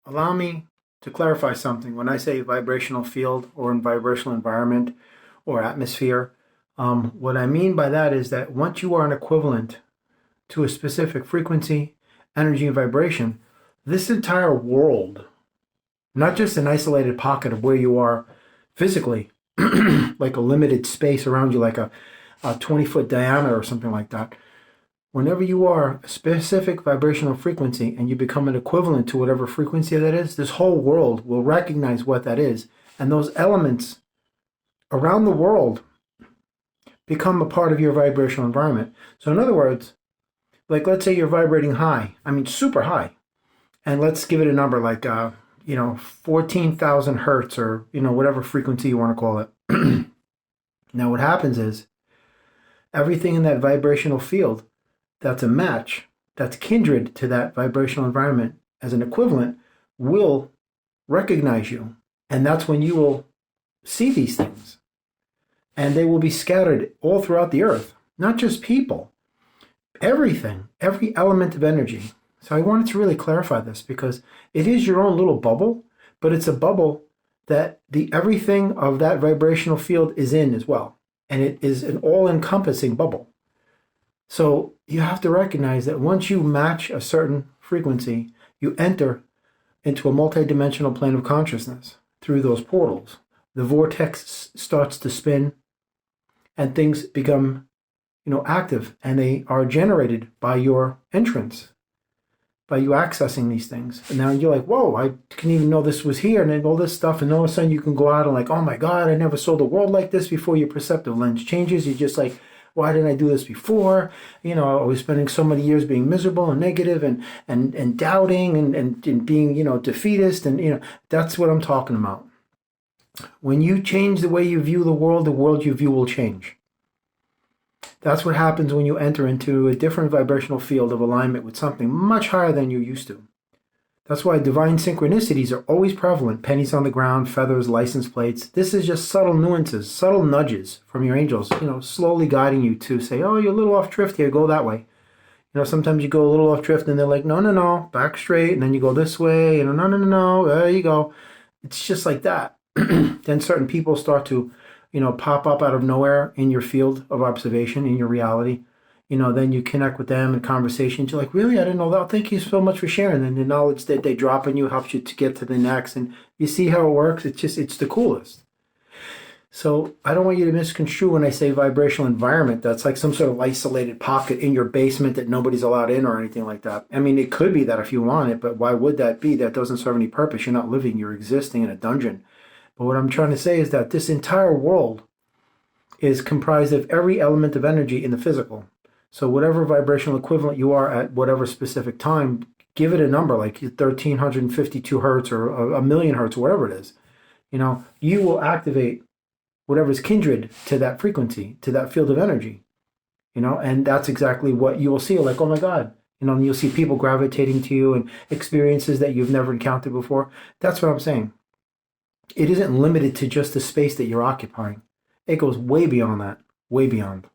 Allow me to clarify something. When I say vibrational field or in vibrational environment or atmosphere, what I mean by that is that once you are an equivalent to a specific frequency, energy, and vibration, this entire world, not just an isolated pocket of where you are physically, like a limited space around you, like a 20-foot diameter or something like that. Whenever you are a specific vibrational frequency and you become an equivalent to whatever frequency that is, this whole world will recognize what that is. And those elements around the world become a part of your vibrational environment. So in other words, like let's say you're vibrating high, I mean super high, and let's give it a number like 14,000 hertz or whatever frequency you want to call it. Now what happens is everything in that vibrational field that's a match, that's kindred to that vibrational environment as an equivalent, will recognize you. And that's when you will see these things. And they will be scattered all throughout the earth, not just people, everything, every element of energy. So I wanted to really clarify this because it is your own little bubble, but it's a bubble that the everything of that vibrational field is in as well. And it is an all-encompassing bubble. So you have to recognize that once you match a certain frequency, you enter into a multidimensional plane of consciousness through those portals. The vortex starts to spin and things become, active, and they are generated by your entrance, by you accessing these things. And now you're like, whoa, I didn't even know this was here, and then all this stuff, and all of a sudden you can go out and like, oh my God, I never saw the world like this before. Your perceptive lens changes. You're just like, why didn't I do this before? I was spending so many years being miserable and negative and doubting and being, defeatist. And, that's what I'm talking about. When you change the way you view the world you view will change. That's what happens when you enter into a different vibrational field of alignment with something much higher than you're used to. That's why divine synchronicities are always prevalent. Pennies on the ground, feathers, license plates. This is just subtle nuances, subtle nudges from your angels, slowly guiding you to say, oh, you're a little off drift here, go that way. Sometimes you go a little off drift and they're like, no, back straight. And then you go this way, no, there you go. It's just like that. Then certain people start to, pop up out of nowhere in your field of observation, in your reality. Then you connect with them in conversations. You're like, really? I didn't know that. Thank you so much for sharing. And the knowledge that they drop on you helps you to get to the next. And you see how it works. It's the coolest. So I don't want you to misconstrue when I say vibrational environment. That's like some sort of isolated pocket in your basement that nobody's allowed in or anything like that. I mean, it could be that if you want it, but why would that be? That doesn't serve any purpose. You're not living. You're existing in a dungeon. But what I'm trying to say is that this entire world is comprised of every element of energy in the physical. So whatever vibrational equivalent you are at whatever specific time, give it a number like 1,352 hertz or a million hertz, whatever it is. You will activate whatever's kindred to that frequency, to that field of energy. And that's exactly what you will see. Like, oh my God, you'll see people gravitating to you and experiences that you've never encountered before. That's what I'm saying. It isn't limited to just the space that you're occupying. It goes way beyond that, way beyond.